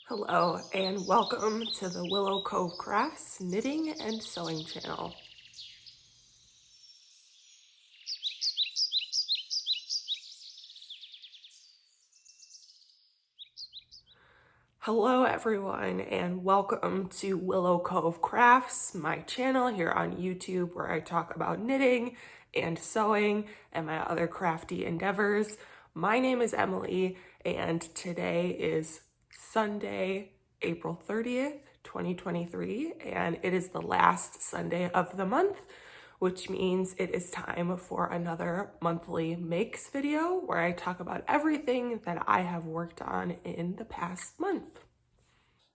Hello and welcome to the Willow Cove Crafts knitting and sewing channel. Hello everyone and welcome to Willow Cove Crafts, my channel here on YouTube where I talk about knitting and sewing and my other crafty endeavors. My name is Emily and today is Sunday, April 30th, 2023, and it is the last Sunday of the month, which means it is time for another monthly makes video where I talk about everything that I have worked on in the past month.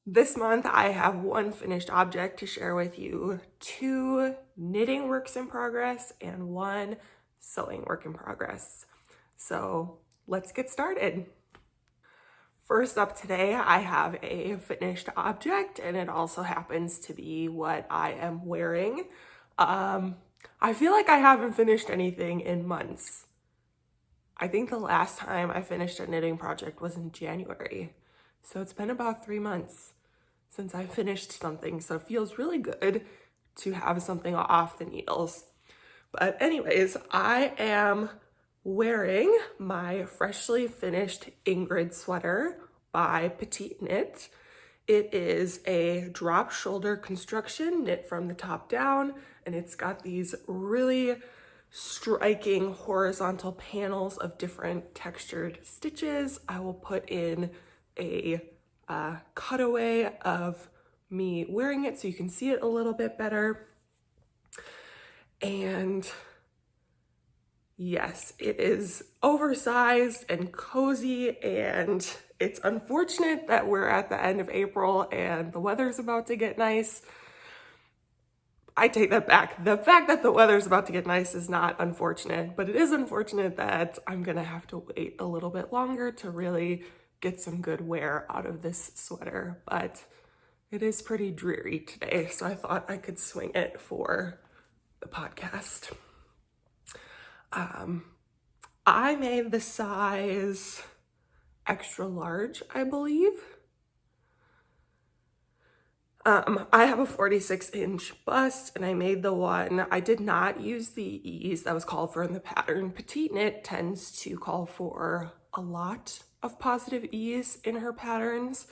This month I have one finished object to share with you, two knitting works in progress, and one sewing work in progress. So let's get started. First up today, I have a finished object, and it also happens to be what I am wearing. I feel like I haven't finished anything in months. I think the last time I finished a knitting project was in January. So it's been about 3 months since I finished something. So it feels really good to have something off the needles. But anyways, I am wearing my freshly finished Ingrid Sweater by PetiteKnit. It is a drop shoulder construction knit from the top down, and it's got these really striking horizontal panels of different textured stitches. I will put in a cutaway of me wearing it so you can see it a little bit better. And yes, it is oversized and cozy, and it's unfortunate that we're at the end of April and the weather's about to get nice. I take that back. The fact that the weather's about to get nice is not unfortunate, but it is unfortunate that I'm gonna have to wait a little bit longer to really get some good wear out of this sweater, but it is pretty dreary today, so I thought I could swing it for the podcast. I made the size extra large, I believe. I have a 46-inch bust, and I made the one. I did not use the ease that was called for in the pattern. PetiteKnit tends to call for a lot of positive ease in her patterns.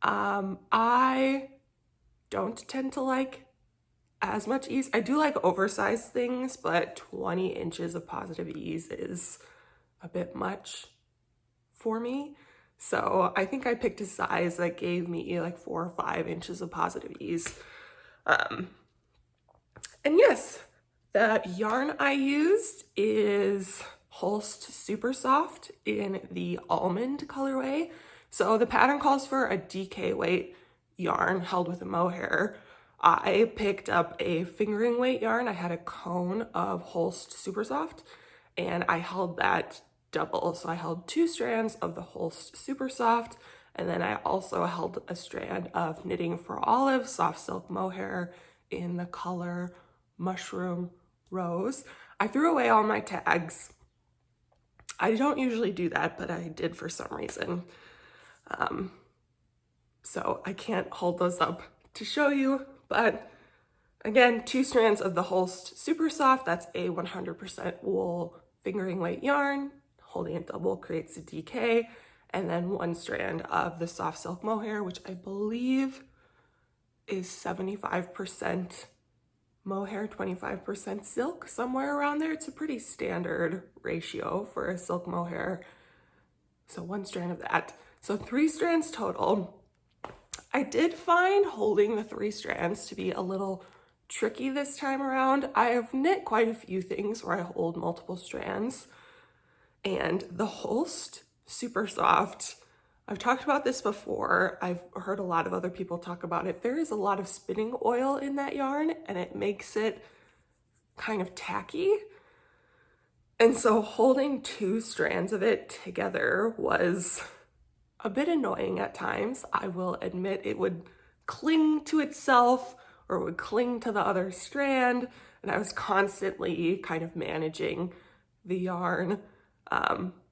I don't tend to like as much ease. I do like oversized things, but 20 inches of positive ease is a bit much for me. So I think I picked a size that gave me like 4 or 5 inches of positive ease. And yes, the yarn I used is Holst Supersoft in the Almond colorway. So the pattern calls for a DK weight yarn held with a mohair. I picked up a fingering weight yarn. I had a cone of Holst Supersoft, and I held that double. So I held 2 strands of the Holst Supersoft, and then I also held a strand of Knitting for Olive soft silk mohair in the color Mushroom Rose. I threw away all my tags. I don't usually do that, but I did for some reason. So I can't hold those up to show you, but again, 2 strands of the Holst Supersoft, that's a 100% wool fingering weight yarn. Holding it double creates a DK, and then 1 strand of the soft silk mohair, which I believe is 75% mohair, 25% silk, somewhere around there. It's a pretty standard ratio for a silk mohair. So 1 strand of that. So 3 strands total. I did find holding the 3 strands to be a little tricky this time around. I have knit quite a few things where I hold multiple strands, and the Holst Supersoft, I've talked about this before. I've heard a lot of other people talk about it. There is a lot of spinning oil in that yarn, and it makes it kind of tacky. And so holding 2 strands of it together was a bit annoying at times. I will admit it would cling to itself or would cling to the other strand, and I was constantly kind of managing the yarn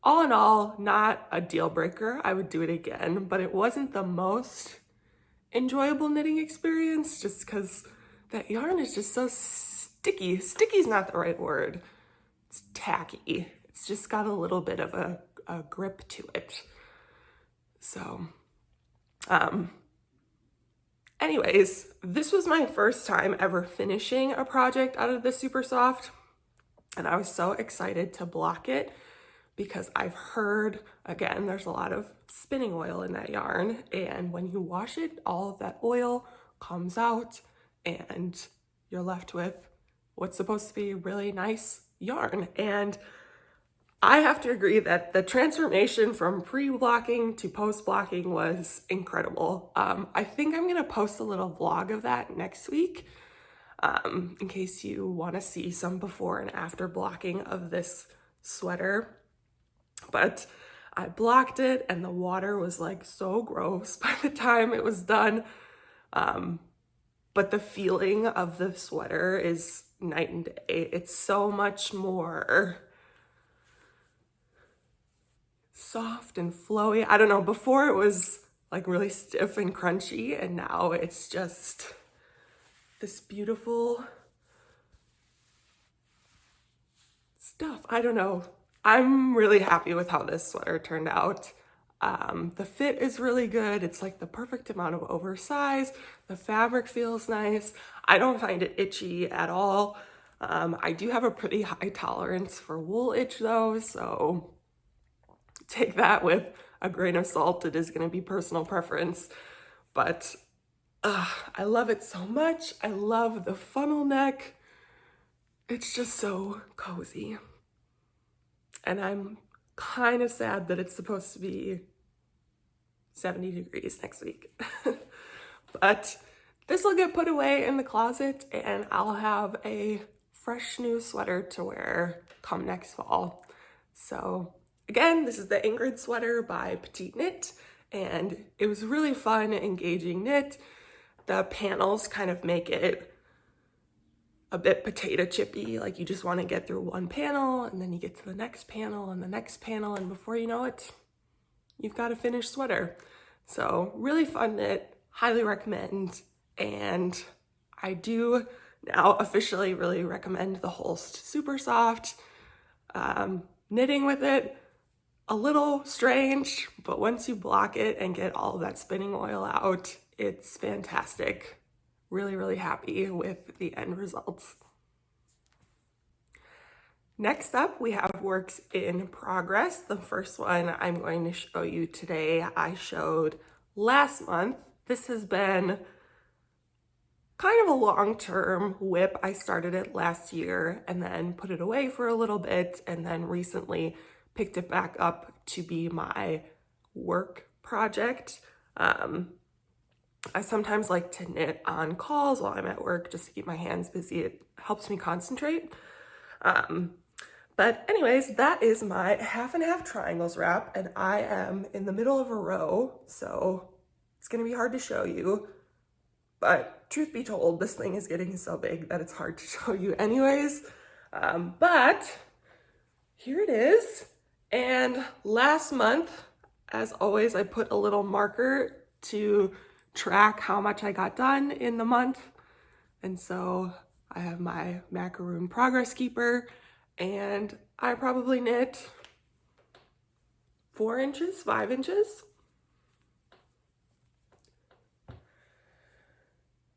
all in all, not a deal breaker. I would do it again, but it wasn't the most enjoyable knitting experience just because that yarn is just so sticky. Sticky's not the right word. It's tacky. It's just got a little bit of a grip to it. So, anyways, this was my first time ever finishing a project out of the Supersoft, and I was so excited to block it because I've heard, again, there's a lot of spinning oil in that yarn, and when you wash it, all of that oil comes out and you're left with what's supposed to be really nice yarn. And I have to agree that the transformation from pre-blocking to post-blocking was incredible. I think I'm gonna post a little vlog of that next week in case you wanna see some before and after blocking of this sweater. But I blocked it and the water was like so gross by the time it was done. But the feeling of the sweater is night and day. It's so much more soft and flowy. I don't know, before it was like really stiff and crunchy, and now it's just this beautiful stuff. I don't know. I'm really happy with how this sweater turned out. The fit is really good. It's like the perfect amount of oversized. The fabric feels nice. I don't find it itchy at all. I do have a pretty high tolerance for wool itch though, so take that with a grain of salt. It is going to be personal preference, but I love it so much. I love the funnel neck. It's just so cozy. And I'm kind of sad that it's supposed to be 70 degrees next week. But this will get put away in the closet and I'll have a fresh new sweater to wear come next fall. So again, this is the Ingrid Sweater by PetiteKnit, and it was really fun, engaging knit. The panels kind of make it a bit potato chippy, like you just want to get through one panel and then you get to the next panel and the next panel, and before you know it, you've got a finished sweater. So really fun knit, highly recommend. And I do now officially really recommend the Holst Supersoft. Knitting with it, a little strange, but once you block it and get all of that spinning oil out, it's fantastic. Really, really happy with the end results. Next up, we have works in progress. The first one I'm going to show you today, I showed last month. This has been kind of a long-term whip. I started it last year and then put it away for a little bit, and then recently picked it back up to be my work project. I sometimes like to knit on calls while I'm at work just to keep my hands busy. It helps me concentrate. But anyways, that is my half and half triangles wrap, and I am in the middle of a row, so it's gonna be hard to show you. But truth be told, this thing is getting so big that it's hard to show you anyways. But here it is. And last month, as always, I put a little marker to track how much I got done in the month. And so I have my macaroon progress keeper, and I probably knit 4 inches, 5 inches.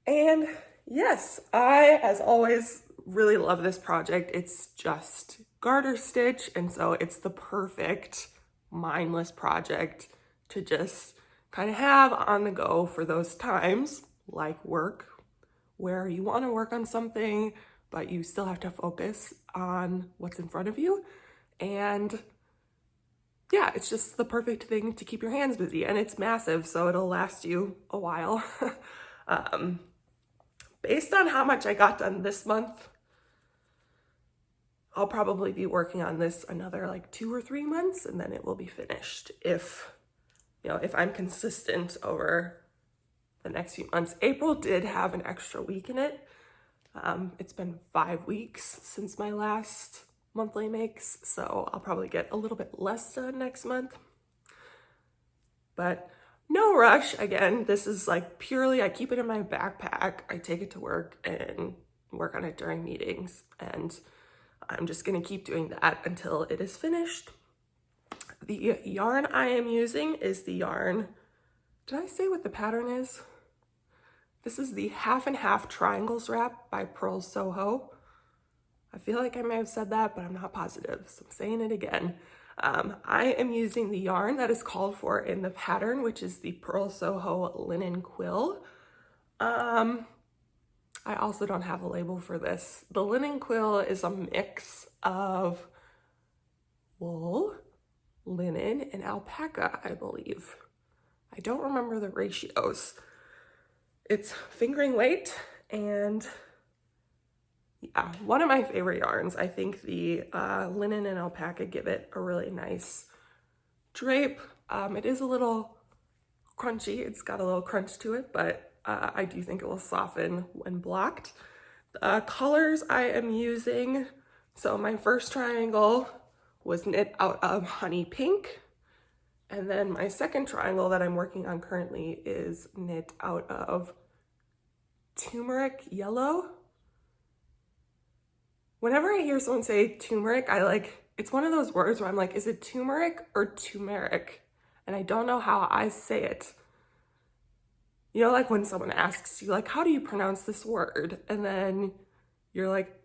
And yes, I, as always, really love this project. It's just garter stitch, and so it's the perfect mindless project to just kind of have on the go for those times, like work, where you want to work on something, but you still have to focus on what's in front of you. And yeah, it's just the perfect thing to keep your hands busy, and it's massive, so it'll last you a while. Based on how much I got done this month, I'll probably be working on this another like 2 or 3 months, and then it will be finished if I'm consistent over the next few months. April did have an extra week in it. It's been 5 weeks since my last monthly makes, so I'll probably get a little bit less done next month. But no rush. Again, this is like purely, I keep it in my backpack, I take it to work and work on it during meetings, and I'm just gonna keep doing that until it is finished. The yarn I am using is the yarn, did I say what the pattern is? This is the Half and Half Triangles Wrap by Purl Soho. I feel like I may have said that, but I'm not positive, so I'm saying it again. I am using the yarn that is called for in the pattern, which is the Purl Soho Linen Quill. I also don't have a label for this. The linen quill is a mix of wool, linen, and alpaca, I believe. I don't remember the ratios. It's fingering weight, and yeah, one of my favorite yarns. I think the linen and alpaca give it a really nice drape. It is a little crunchy. It's got a little crunch to it, but I do think it will soften when blocked. The colors I am using, so my first triangle was knit out of honey pink, and then my second triangle that I'm working on currently is knit out of turmeric yellow. Whenever I hear someone say turmeric, it's one of those words where I'm like, is it turmeric or turmeric? And I don't know how I say it. You know, like when someone asks you, like, how do you pronounce this word? And then you're like,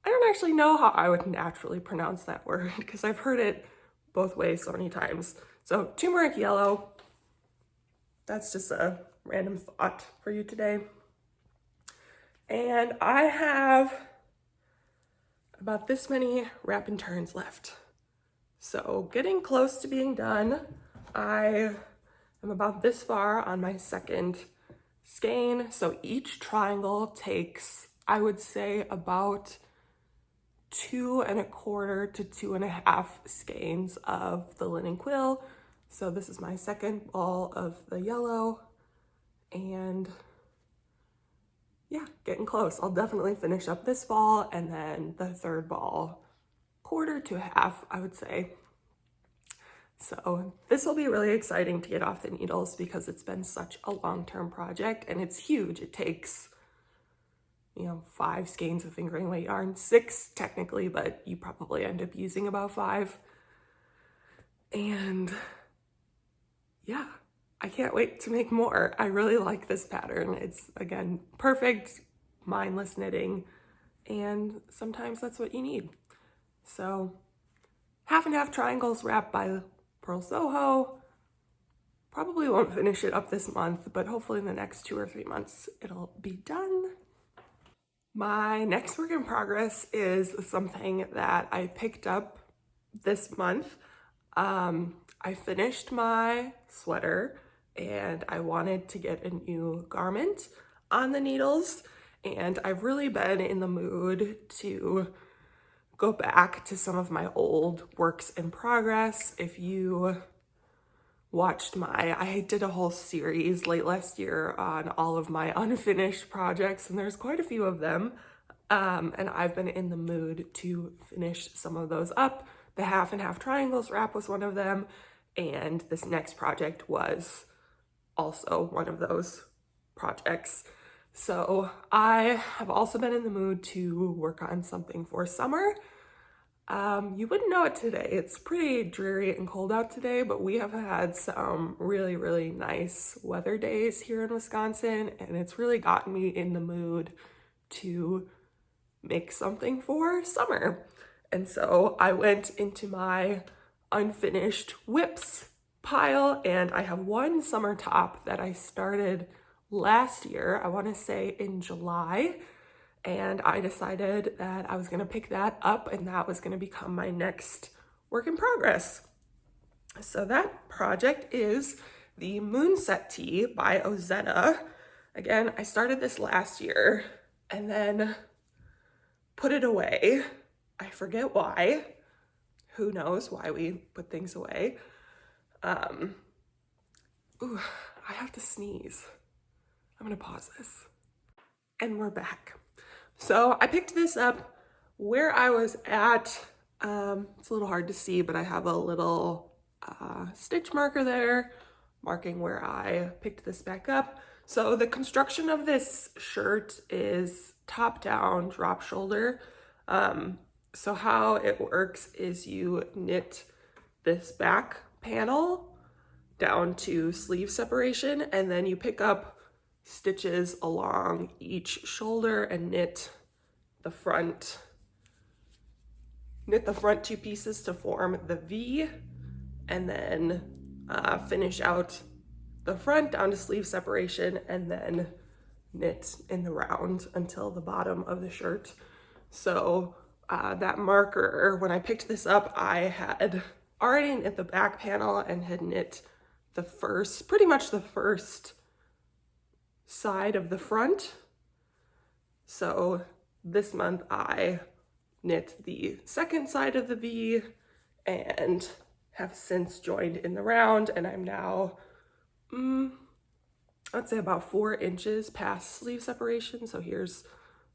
I don't actually know how I would naturally pronounce that word because I've heard it both ways so many times. So turmeric yellow, that's just a random thought for you today. And I have about this many wrap and turns left. So getting close to being done. I am about this far on my second skein. So each triangle takes, I would say, about 2 1/4 to 2 1/2 skeins of the linen quill. So this is my second ball of the yellow, and yeah, getting close. I'll definitely finish up this ball, and then the third ball, 1/4 to 1/2, I would say. So this will be really exciting to get off the needles because it's been such a long-term project, and it's huge. It takes, 5 skeins of fingering weight yarn, 6 technically, but you probably end up using about 5. And yeah, I can't wait to make more. I really like this pattern. It's, again, perfect, mindless knitting, and sometimes that's what you need. So Half and Half Triangles Wrap by Purl Soho. Probably won't finish it up this month, but hopefully in the next 2 or 3 months it'll be done. My next work in progress is something that I picked up this month. I finished my sweater and I wanted to get a new garment on the needles, and I've really been in the mood to go back to some of my old works in progress. If you watched I did a whole series late last year on all of my unfinished projects, and there's quite a few of them. And I've been in the mood to finish some of those up. The Half and Half Triangles Wrap was one of them, and this next project was also one of those projects. So I have also been in the mood to work on something for summer. You wouldn't know it today. It's pretty dreary and cold out today, but we have had some really, really nice weather days here in Wisconsin, and it's really gotten me in the mood to make something for summer. And so I went into my unfinished whips pile, and I have one summer top that I started last year, I want to say in July, and I decided that I was going to pick that up, and that was going to become my next work in progress. So that project is the Moonset Tee by Ozetta. Again, I started this last year and then put it away. I forget why. Who knows why we put things away. Ooh, I have to sneeze. I'm gonna pause this. And we're back. So I picked this up where I was at It's a little hard to see, but I have a little stitch marker there marking where I picked this back up. So the construction of this shirt is top down, drop shoulder. So how it works is you knit this back panel down to sleeve separation, and then you pick up stitches along each shoulder and knit the front two pieces to form the V, and then finish out the front down to sleeve separation, and then knit in the round until the bottom of the shirt. So that marker, when I picked this up, I had already knit the back panel and had knit the first, pretty much the first side of the front. So this month I knit the second side of the V and have since joined in the round, and I'm now, I'd say about 4 inches past sleeve separation. So here's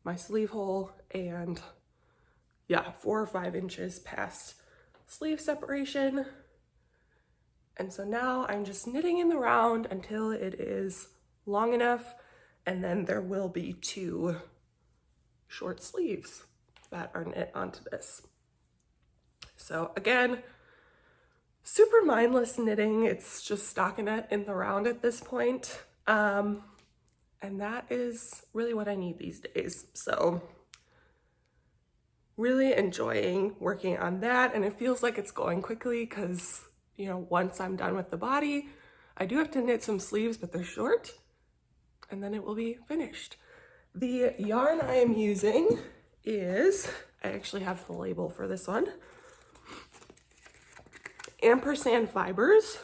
my sleeve hole, and yeah, 4 or 5 inches past sleeve separation. And so now I'm just knitting in the round until it is long enough, and then there will be 2 short sleeves that are knit onto this. So again, super mindless knitting. It's just stockinette in the round at this point. And that is really what I need these days. So really enjoying working on that. And it feels like it's going quickly because, you know, once I'm done with the body, I do have to knit some sleeves, but they're short, and then it will be finished. The yarn I am using is, I actually have the label for this one, Ampersand fibers.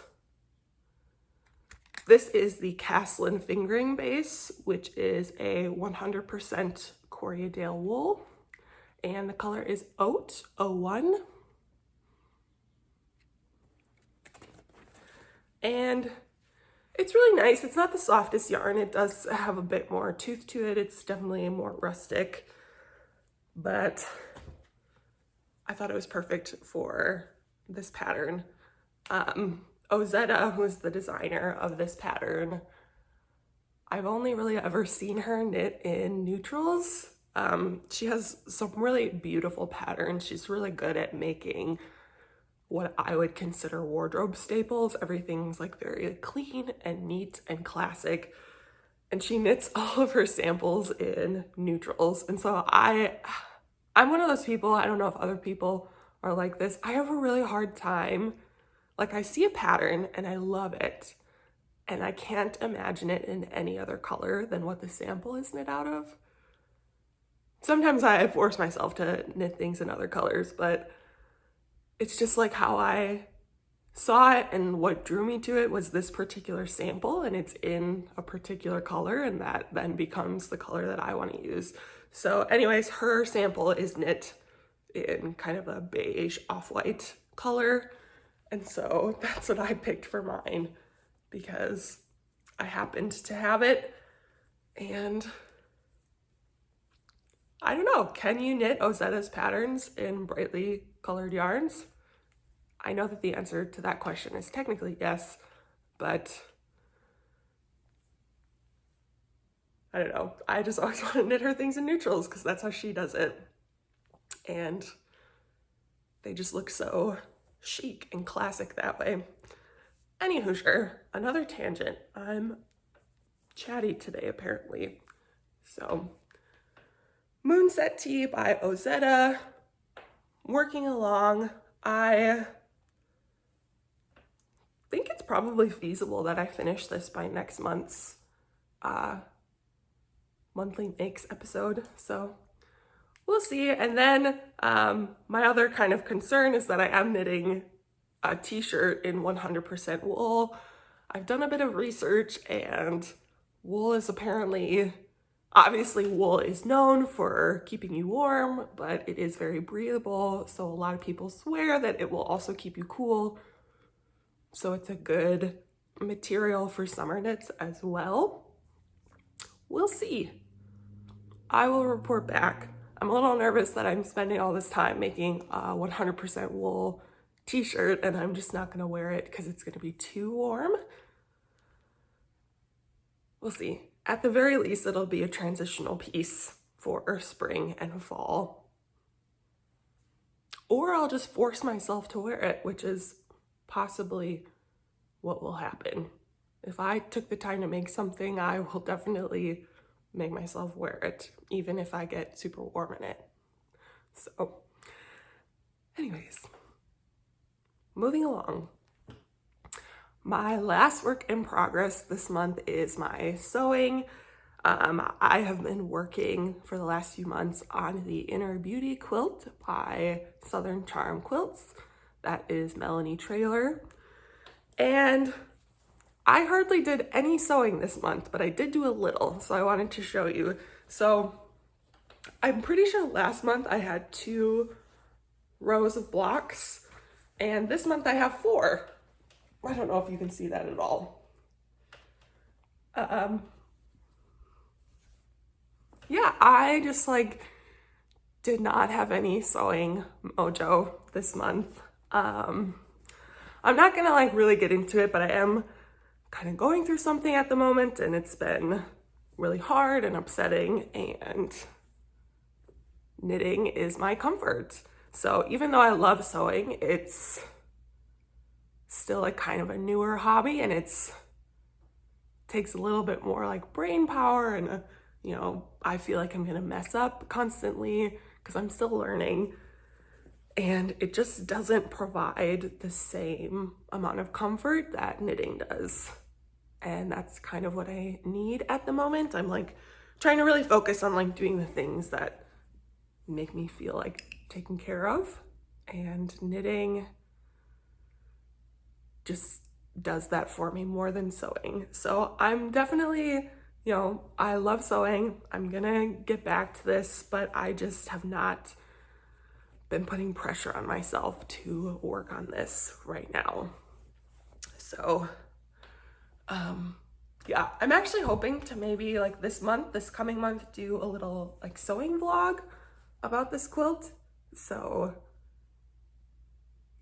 This is the Caslon fingering base, which is a 100% Corriedale wool, and the color is Oat 01. And it's really nice. It's not the softest yarn. It does have a bit more tooth to it. It's definitely more rustic, but I thought it was perfect for this pattern. Ozetta, who is the designer of this pattern, I've only really ever seen her knit in neutrals. She has some really beautiful patterns. She's really good at making what I would consider wardrobe staples. Everything's like very clean and neat and classic. And she knits all of her samples in neutrals. And so I'm one of those people, I don't know if other people are like this. I have a really hard time. Like, I see a pattern and I love it, and I can't imagine it in any other color than what the sample is knit out of. Sometimes I force myself to knit things in other colors, but it's just like how I saw it, and what drew me to it was this particular sample, and it's in a particular color, and that then becomes the color that I want to use. So anyways, her sample is knit in kind of a beige off-white color. And so that's what I picked for mine because I happened to have it. And I don't know, can you knit Ozetta's patterns in brightly colored yarns? I know that the answer to that question is technically yes, but I don't know. I just always want to knit her things in neutrals because that's how she does it. And they just look so chic and classic that way. Anywho, sure, another tangent. I'm chatty today, apparently. So, Moonset Tea by Ozetta. Working along. I think it's probably feasible that I finish this by next month's monthly makes episode. So we'll see. And then my other kind of concern is that I am knitting a t-shirt in 100% wool. I've done a bit of research, and wool is apparently, obviously wool is known for keeping you warm, but it is very breathable. So a lot of people swear that it will also keep you cool. So it's a good material for summer knits as well. We'll see. I will report back. I'm a little nervous that I'm spending all this time making a 100% wool t-shirt and I'm just not gonna wear it because it's gonna be too warm. We'll see. At the very least, it'll be a transitional piece for spring and fall. Or I'll just force myself to wear it, which is possibly what will happen. If I took the time to make something, I will definitely make myself wear it, even if I get super warm in it. So, anyways, moving along. My last work in progress this month is my sewing. I have been working for the last few months on the Inner Beauty quilt by Southern Charm Quilts. That is Melanie Traylor. And I hardly did any sewing this month, but I did do a little, so I wanted to show you. So I'm pretty sure last month I had 2 rows of blocks, and this month I have 4. I don't know if you can see that at all. Yeah, I just did not have any sewing mojo this month. I'm not gonna really get into it, but I am kind of going through something at the moment and it's been really hard and upsetting, and knitting is my comfort. So even though I love sewing, it's still kind of a newer hobby and takes a little bit more brain power, and I feel like I'm gonna mess up constantly because I'm still learning, and it just doesn't provide the same amount of comfort that knitting does. And that's kind of what I need at the moment. I'm trying to really focus on doing the things that make me feel taken care of, and knitting just does that for me more than sewing. So I'm definitely, I love sewing. I'm gonna get back to this, but I just have not been putting pressure on myself to work on this right now. So, yeah, I'm actually hoping to maybe this coming month, do a little sewing vlog about this quilt. So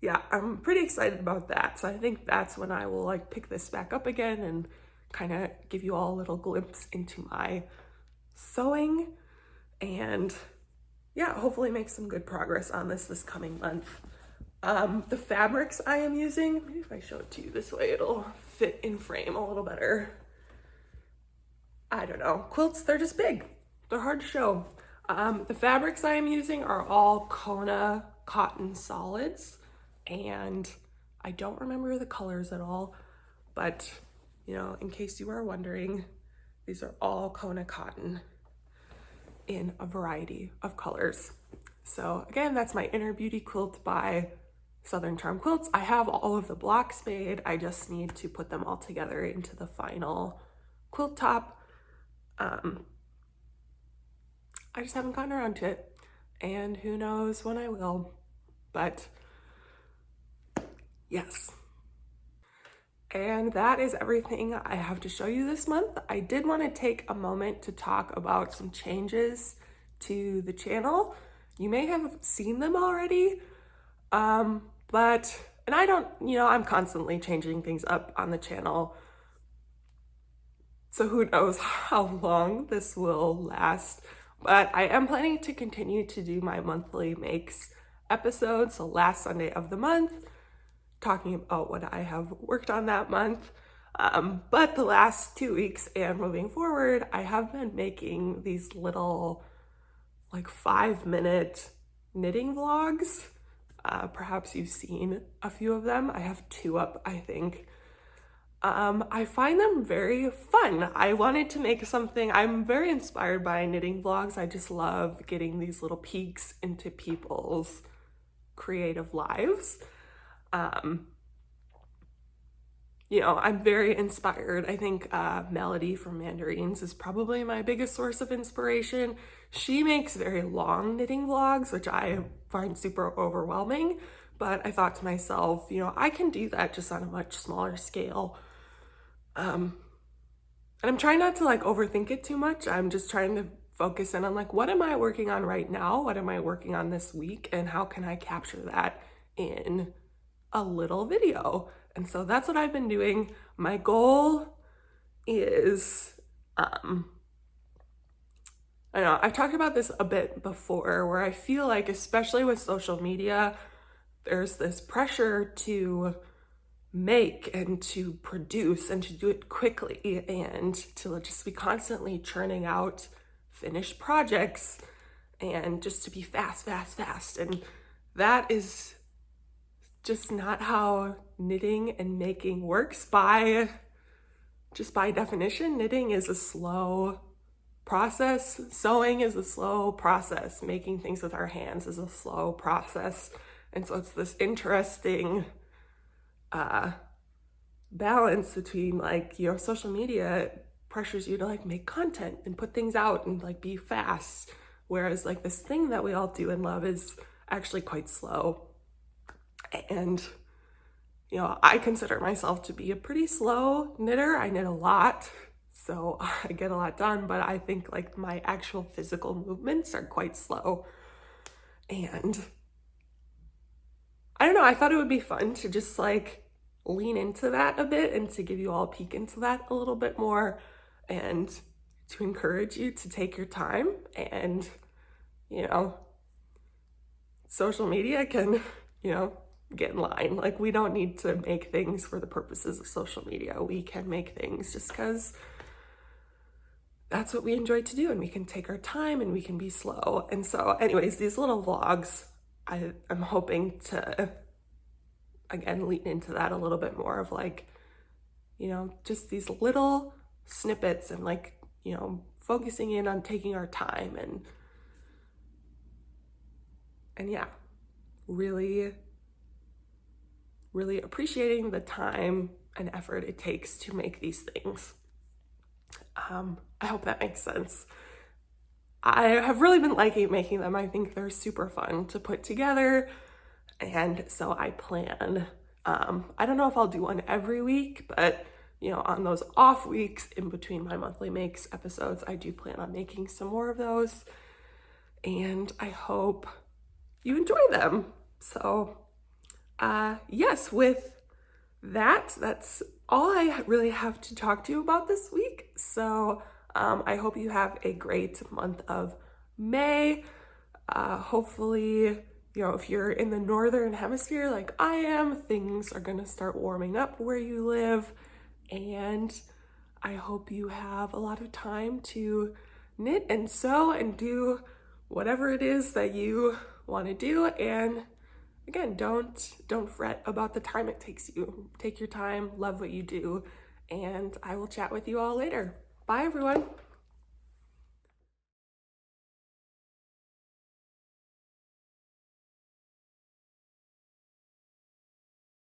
yeah, I'm pretty excited about that. So I think that's when I will pick this back up again and kind of give you all a little glimpse into my sewing, and yeah, hopefully make some good progress on this coming month. The fabrics I am using, maybe if I show it to you this way, it'll fit in frame a little better. I don't know, quilts, they're just big. They're hard to show. The fabrics I am using are all Kona cotton solids, and I don't remember the colors at all, but in case you are wondering, these are all Kona cotton in a variety of colors. So again, that's my Inner Beauty quilt by Southern Charm Quilts. I have all of the blocks made. I just need to put them all together into the final quilt top. I just haven't gotten around to it, and who knows when I will, but yes. And that is everything I have to show you this month. I did want to take a moment to talk about some changes to the channel. You may have seen them already, and I don't, I'm constantly changing things up on the channel. So who knows how long this will last, but I am planning to continue to do my monthly makes episodes, so last Sunday of the month, talking about what I have worked on that month. But the last 2 weeks and moving forward, I have been making these little 5-minute knitting vlogs. Perhaps you've seen a few of them. I have 2 up, I think. I find them very fun. I wanted to make something. I'm very inspired by knitting vlogs. I just love getting these little peeks into people's creative lives. I'm very inspired. I think Melody from Mandarins is probably my biggest source of inspiration. She makes very long knitting vlogs, which I find super overwhelming, but I thought to myself, I can do that just on a much smaller scale. And I'm trying not to overthink it too much. I'm just trying to focus in on like, what am I working on right now? What am I working on this week? And how can I capture that in a little video? And so that's what I've been doing. My goal is, I know I've talked about this a bit before, where I feel like, especially with social media, there's this pressure to make and to produce and to do it quickly and to just be constantly churning out finished projects and just to be fast. And that is just not how knitting and making works. By definition, knitting is a slow process. Sewing is a slow process. Making things with our hands is a slow process. And so it's this interesting balance between, like, your social media pressures you to like make content and put things out and like be fast, whereas like this thing that we all do and love is actually quite slow. And you know, I consider myself to be a pretty slow knitter. I knit a lot, so I get a lot done, but I think like my actual physical movements are quite slow. And I don't know, I thought it would be fun to just like lean into that a bit and to give you all a peek into that a little bit more and to encourage you to take your time. And, you know, social media can, you know, get in line. Like, we don't need to make things for the purposes of social media. We can make things just because that's what we enjoy to do, and we can take our time and we can be slow. And so anyways, these little vlogs, I'm hoping to, again, lean into that a little bit more of like, you know, just these little snippets and like, you know, focusing in on taking our time and yeah, really appreciating the time and effort it takes to make these things. I hope that makes sense. I have really been liking making them. I think they're super fun to put together. And so I plan, I don't know if I'll do one every week, but you know, on those off weeks in between my monthly makes episodes, I do plan on making some more of those. And I hope you enjoy them. So yes, with that, that's all I really have to talk to you about this week. So I hope you have a great month of May. Hopefully, you know, if you're in the northern hemisphere like I am, things are gonna start warming up where you live. And I hope you have a lot of time to knit and sew and do whatever it is that you want to do. And again, don't fret about the time it takes you. Take your time, love what you do, and I will chat with you all later. Bye, everyone.